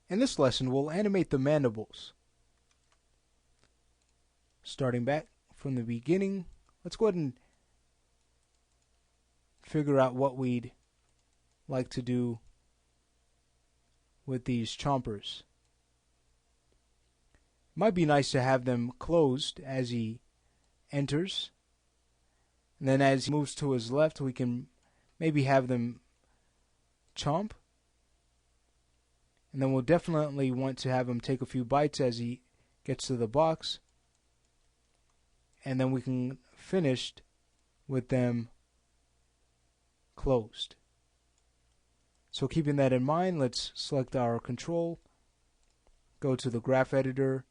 In this lesson, we'll animate the mandibles. Starting back from the beginning, let's go ahead and figure out what we'd like to do with these chompers. Might be nice to have them closed as he enters, and then as he moves to his left, we can maybe have them chomp. And then we'll definitely want to have him take a few bites as he gets to the box. And then we can finish with them closed. So keeping that in mind, let's select our control, go to the graph editor,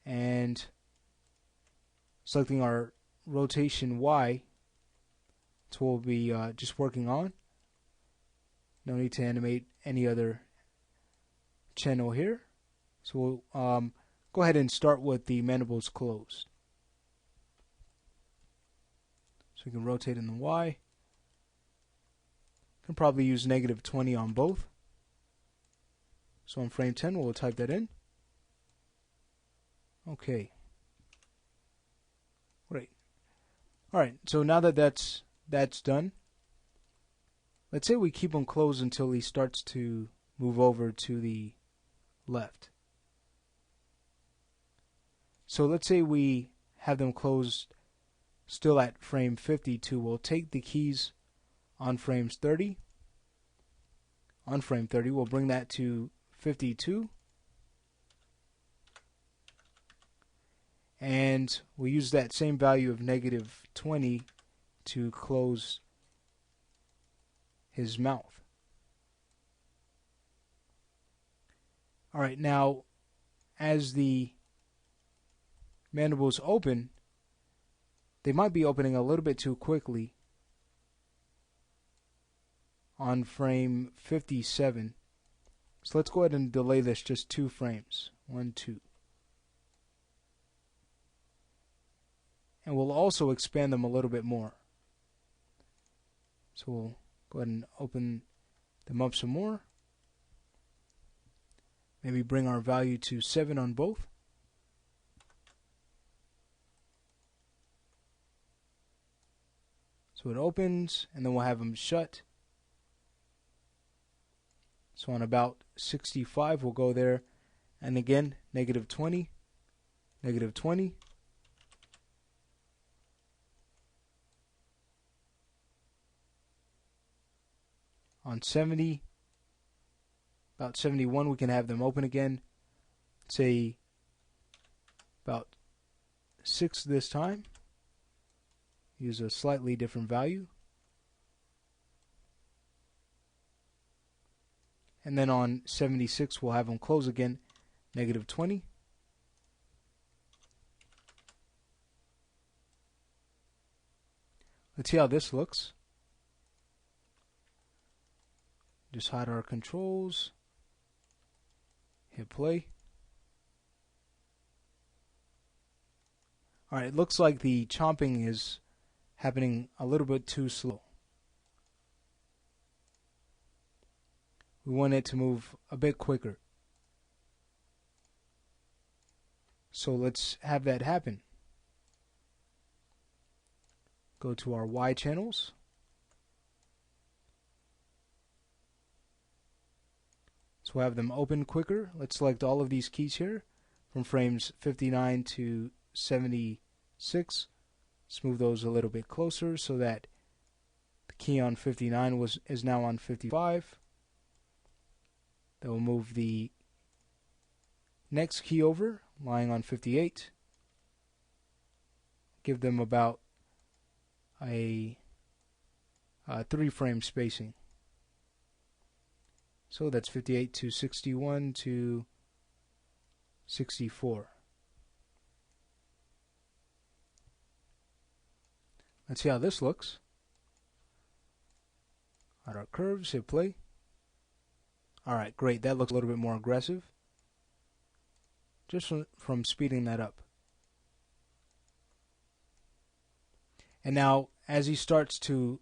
and selecting our rotation Y. That's what we'll be just working on. No need to animate any other channel here. So we'll go ahead and start with the mandibles closed. So we can rotate in the Y. Can probably use -20 on both. So on frame 10, we'll type that in. Okay. Great. All right. So now that that's done, let's say we keep him closed until he starts to move over to the left. So let's say we have them closed still at frame 52. We'll take the keys on frames 30. On frame 30, we'll bring that to 52. And we'll use that same value of -20 to close his mouth. All right, now as the mandibles open, they might be opening a little bit too quickly on frame 57. So let's go ahead and delay this just 2 frames. 1, 2. And we'll also expand them a little bit more. So we'll go ahead and open them up some more. Maybe bring our value to 7 on both. So it opens, and then we'll have them shut. So on about 65, we'll go there, and again, -20, -20. On 70, about 71, we can have them open again. Say about 6 this time. Use a slightly different value. And then on 76, we'll have them close again, -20. Let's see how this looks. Just hide our controls. Hit play. Alright, it looks like the chomping is happening a little bit too slow. We want it to move a bit quicker. So let's have that happen. Go to our Y channels. So we'll have them open quicker. Let's select all of these keys here from frames 59 to 76. Let's move those a little bit closer so that the key on 59 is now on 55. Then we'll move the next key over, lying on 58. Give them about a 3-frame spacing. So that's 58 to 61 to 64. Let's see how this looks. Add our curves, hit play. Alright, great. That looks a little bit more aggressive. Just from speeding that up. And now, as he starts to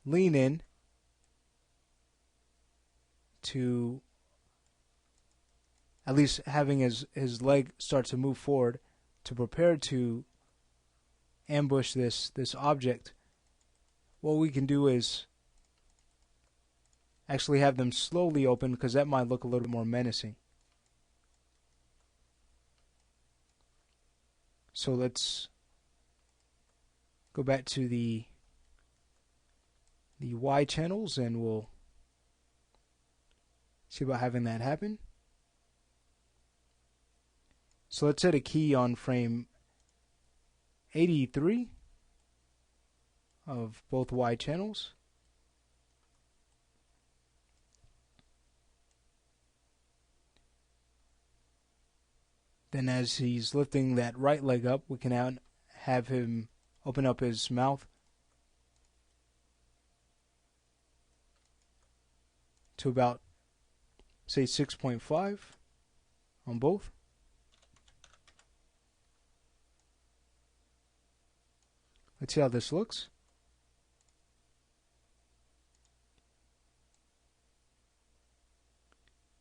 lean in, to at least having his leg start to move forward to prepare to ambush this object, what we can do is actually have them slowly open, because that might look a little bit more menacing. So let's go back to the Y channels and we'll see about having that happen. So let's set a key on frame 83 of both Y channels. Then as he's lifting that right leg up, we can have him open up his mouth to about, say, 6.5 on both. Let's see how this looks.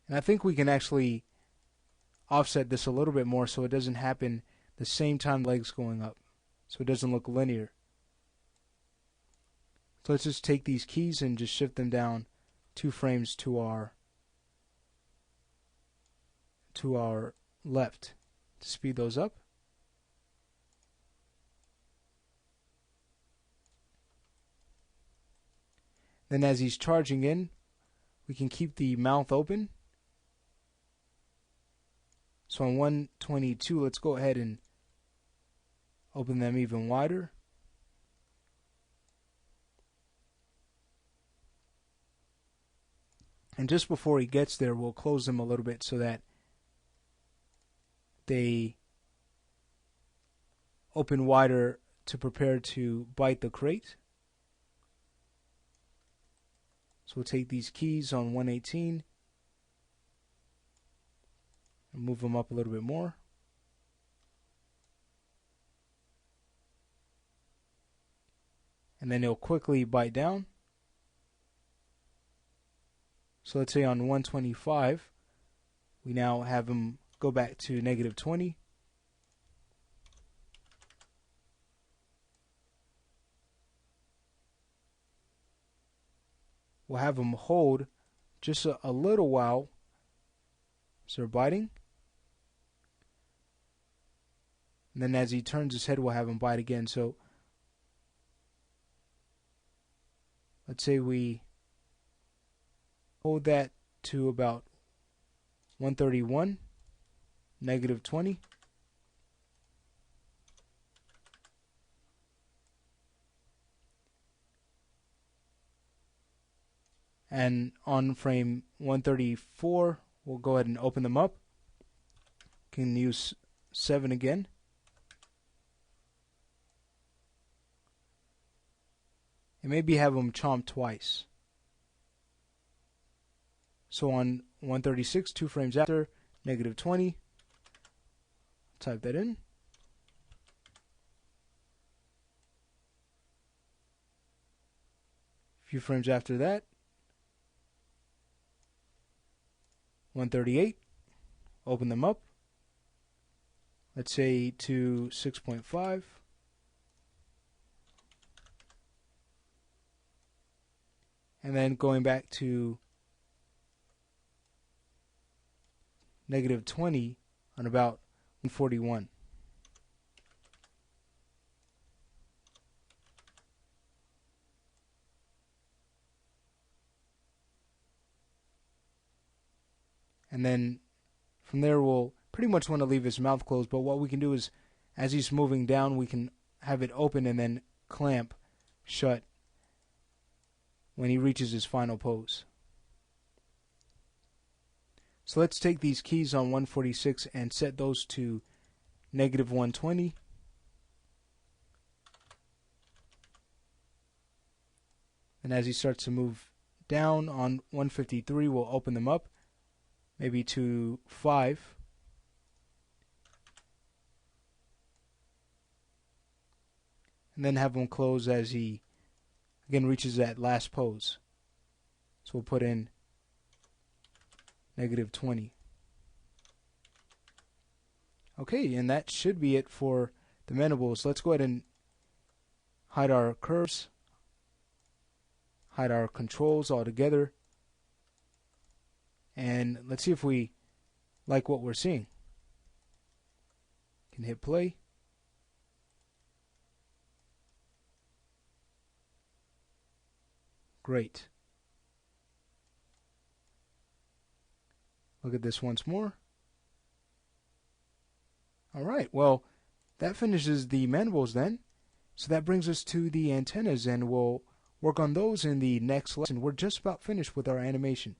And I think we can actually offset this a little bit more so it doesn't happen the same time the leg's going up, so it doesn't look linear. So let's just take these keys and just shift them down 2 frames to our left to speed those up. Then as he's charging in, we can keep the mouth open. So on 122, let's go ahead and open them even wider. And just before he gets there, we'll close them a little bit so that they open wider to prepare to bite the crate. So we'll take these keys on 118 and move them up a little bit more. And then it'll quickly bite down. So let's say on 125, we now have them go back to -20. We'll have them hold just a little while so they're biting. And then as he turns his head, we'll have him bite again. So let's say we hold that to about 131, -20. And on frame 134, we'll go ahead and open them up. Can use 7 again. And maybe have them chomp twice. So on 136, 2 frames after, -20. Type that in. A few frames after that, 138. Open them up. Let's say to 6.5. And then going back to -20 on about 141. And then from there we'll pretty much want to leave his mouth closed, but what we can do is as he's moving down, we can have it open and then clamp shut when he reaches his final pose. So let's take these keys on 146 and set those to -120. And as he starts to move down on 153, we'll open them up, maybe to 5. And then have them close as he again reaches that last pose. So we'll put in -20. Okay, and that should be it for the mandibles. Let's go ahead and hide our curves, hide our controls altogether, and let's see if we like what we're seeing. Can hit play. Great. Look at this once more. Alright, well, that finishes the mandibles then. So that brings us to the antennas, and we'll work on those in the next lesson. We're just about finished with our animation.